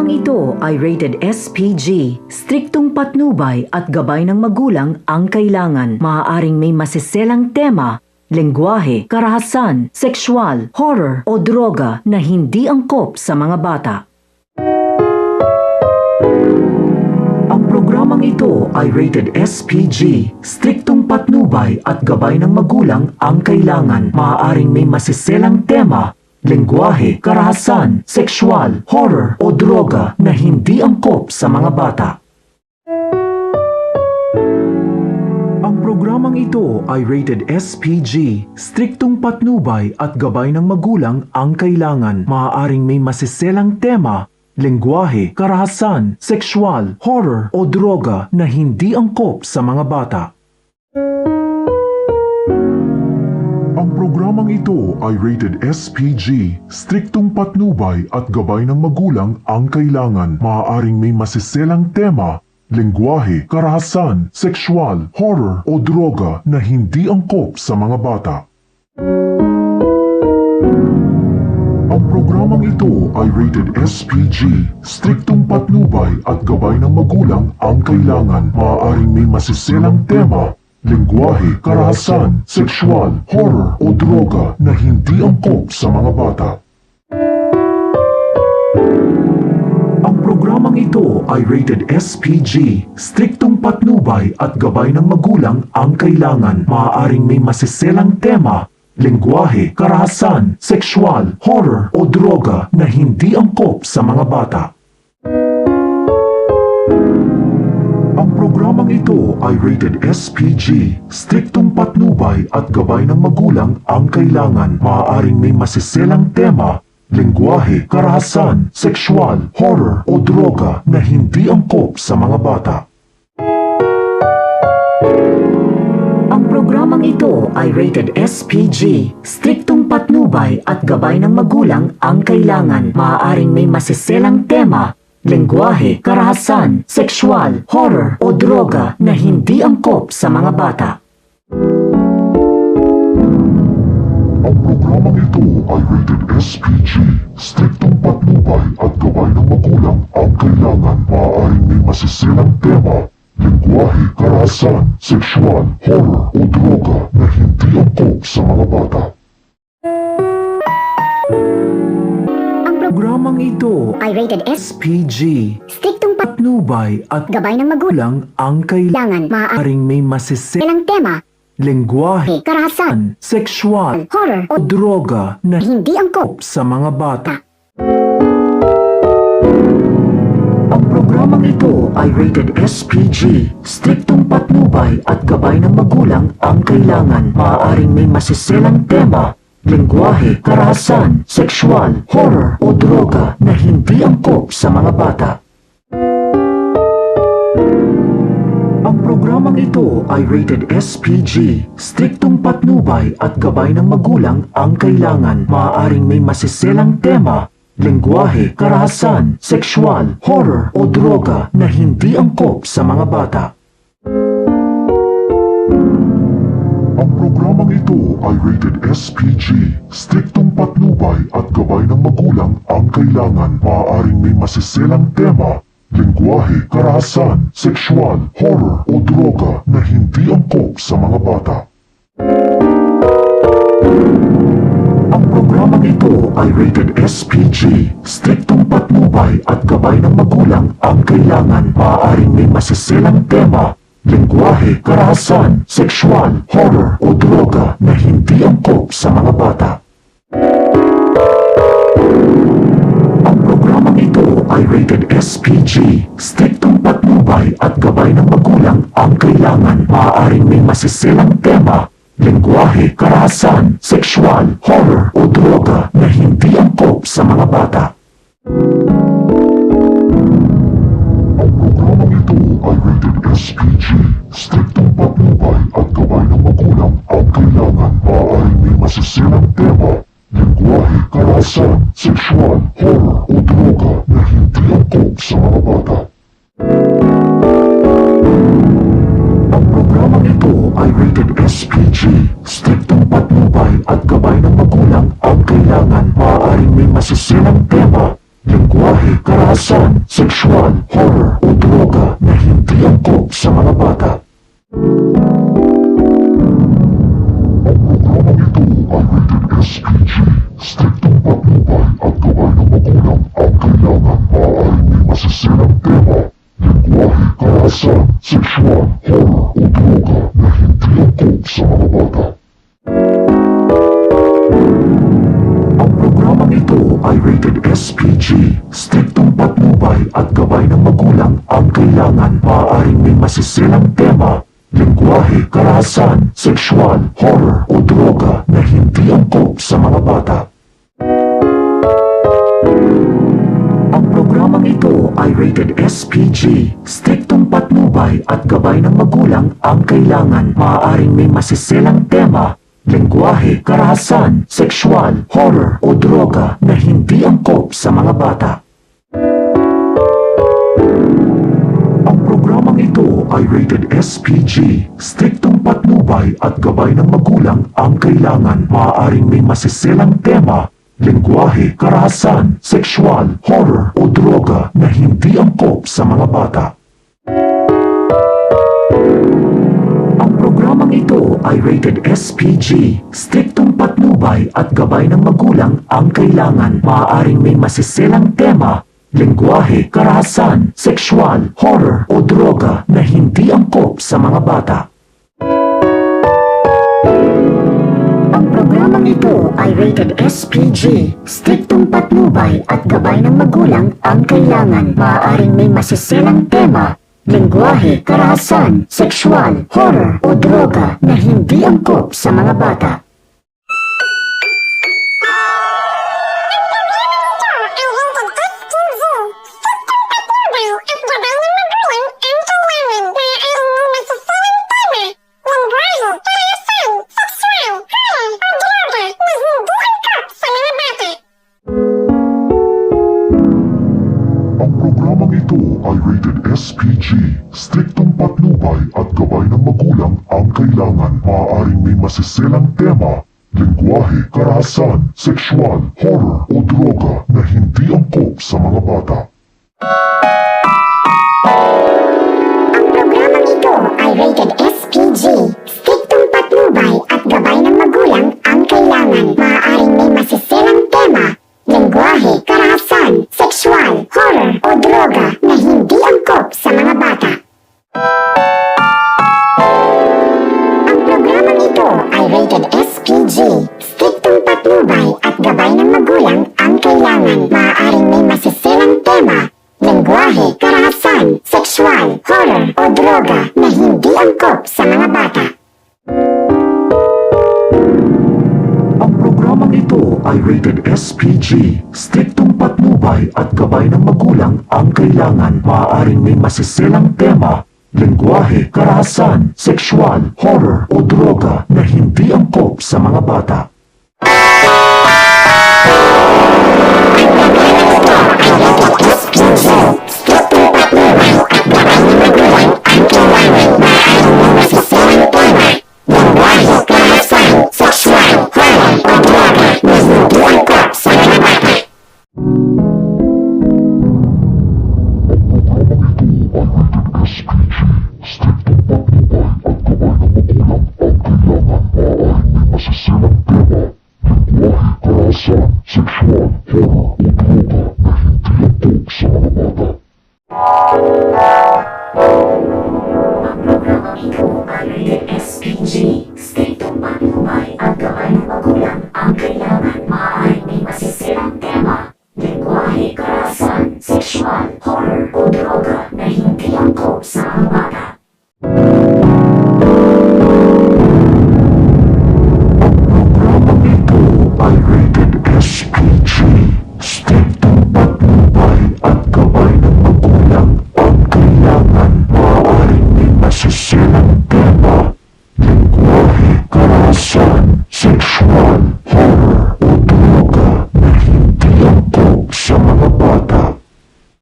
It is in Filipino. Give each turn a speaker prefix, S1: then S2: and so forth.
S1: Programang ito ay rated SPG. Striktong patnubay at gabay ng magulang ang kailangan. Maaaring may masiselang tema, lengguwahe, karahasan, sexual, horror o droga na hindi angkop sa mga bata. Ang programang ito ay rated SPG. Striktong patnubay at gabay ng magulang ang kailangan. Maaaring may masiselang tema, lengguwahe, karahasan, sexual, horror o droga na hindi angkop sa mga bata. Ang programang ito ay rated SPG. Striktong patnubay at gabay ng magulang ang kailangan. Maaaring may masiselang tema, lengguwahe, karahasan, sexual, horror o droga na hindi angkop sa mga bata. Ang programang ito ay rated SPG. Striktong patnubay at gabay ng magulang ang kailangan. Maaaring may masiselang tema, lengguwahe, karahasan, sexual, horror o droga na hindi angkop sa mga bata. Ang programang ito ay rated SPG. Striktong patnubay at gabay ng magulang ang kailangan. Maaaring may masiselang tema, lengguwahe, karahasan, sexual, horror o droga na hindi angkop sa mga bata. Ang programang ito ay rated SPG. Striktong patnubay at gabay ng magulang ang kailangan. Maaaring may masiselang tema, lengguwahe, karahasan, sexual, horror o droga na hindi angkop sa mga bata. Ang programang ito ay rated SPG. Striktong patnubay at gabay ng magulang ang kailangan. Maaaring may masiselang tema, lengguwahe, karahasan, sexual, horror o droga na hindi angkop sa mga bata. Ang programang ito ay rated SPG. Striktong patnubay at gabay ng magulang ang kailangan. Maaaring may masiselang tema, lengguwahe, karahasan, sexual, horror o droga na hindi angkop sa mga bata. Ang programang ito ay rated SPG. Striktong patnubay at gabay ng magulang ang kailangan. Maaaring may masiselang tema, lengguwahe, karahasan, sexual, horror o droga na hindi angkop sa mga bata. Programang ito
S2: ay rated
S1: SPG.
S2: Striktong
S1: Patnubay at
S2: gabay ng magulang
S1: lang ang kailangan. Maaaring may masiselang
S2: ng tema,
S1: lengguwahe,
S2: karahasan,
S1: sexual,
S2: horror
S1: o droga na
S2: hindi angkop
S1: sa mga bata. Ang programang ito ay rated SPG. Striktong patnubay at gabay ng magulang ang kailangan. Maaaring may masiselang tema, lengguwahe, karahasan, sexual, horror o droga na hindi angkop sa mga bata. Ang programang ito ay rated SPG. Striktong patnubay at gabay ng magulang ang kailangan. Maaaring may masiselang tema, lengguwahe, karahasan, sexual, horror o droga na hindi angkop sa mga bata. Ang programang ito ay rated SPG. Striktong patnubay at gabay ng magulang ang kailangan. Maaaring may masiselang tema, lengguwahe, karahasan, sexual, horror o droga na hindi angkop sa mga bata. Ang programang ito ay rated SPG. Striktong patnubay at gabay ng magulang ang kailangan. Maaaring may masiselang tema, lengguwahe, karahasan, sexual, horror o droga na hindi angkop sa mga bata. Ang programang ito ay rated SPG. Striktong patnubay at gabay ng magulang ang kailangan. Maaaring may masiselang tema, lengguwahe, karahasan, sexual, horror o droga na hindi angkop sa mga bata. Ang programang ito ay rated SPG. Striktong patnubay at gabay ng magulang ang kailangan. Maaaring may masiselang tema, lengguwahe, karahasan, sexual, horror o droga na hindi angkop sa mga bata. Ang programang ito ay rated SPG. Striktong patnubay at gabay ng magulang ang kailangan. Maaaring may masiselang tema, lengguwahe, karahasan, sexual, horror o droga na hindi angkop sa mga bata. Ang programang ito ay rated SPG. Striktong patnubay at gabay ng magulang ang kailangan. Maaaring may masisilang tema, lengguwahe, karahasan, sexual, horror o droga na hindi angkop sa mga bata. Ang programang ito ay rated SPG. Striktong patnubay at gabay ng magulang ang kailangan. Maaaring may masisilang tema, lengguwahe, karahasan, sexual, horror o droga na hindi angkop sa mga bata. Ang programang ito ay rated SPG. Striktong patnubay at gabay ng magulang ang kailangan. Maaaring may masisilang tema, lengguwahe, karahasan, sexual, horror o droga na hindi angkop sa mga bata. Ang programang ito ay rated SPG. Striktong patnubay at gabay ng magulang ang kailangan. Maaaring may masisilang tema, lengguwahe, karahasan, sexual, horror o droga na hindi angkop sa mga bata. Ang programang ito ay rated SPG. Striktong patnubay at gabay ng magulang ang kailangan. Maaaring may masisilang tema, lengguwahe, karahasan, sexual, horror o droga na hindi angkop sa mga bata. Ang programang ito ay rated SPG. Striktong patnubay at gabay ng magulang ang kailangan. Maaaring may masisilang tema, lengguwahe, karahasan, sexual, horror o droga na hindi angkop sa mga bata. Ang programang ito ay rated SPG. Striktong patnubay at gabay ng magulang ang kailangan. Maaaring may masisilang tema, lengguwahe, karahasan, sexual, horror o droga na hindi angkop sa mga bata.
S2: Ang programang ito ay rated SPG. Striktong patnubay at gabay ng magulang ang kailangan. Maaaring may masisilang tema, lengguwahe, karahasan, sexual, horror o droga na hindi angkop sa mga bata. Ang programang ito ay rated SPG. Striktong patnubay at gabay ng magulang ang kailangan. Maaaring may masisilang tema, lengguwahe, karahasan, sexual, horror o droga na hindi angkop sa mga bata.
S1: Ang programang ito ay rated SPG. Striktong patnubay at gabay ng magulang ang kailangan. Maaaring may masisilang tema, lengguwahe, karahasan, sexual, horror o droga na hindi angkop sa mga bata. Sexual, horror o droga na hindi angkop sa mga bata.
S2: Ang programang ito ay rated SPG.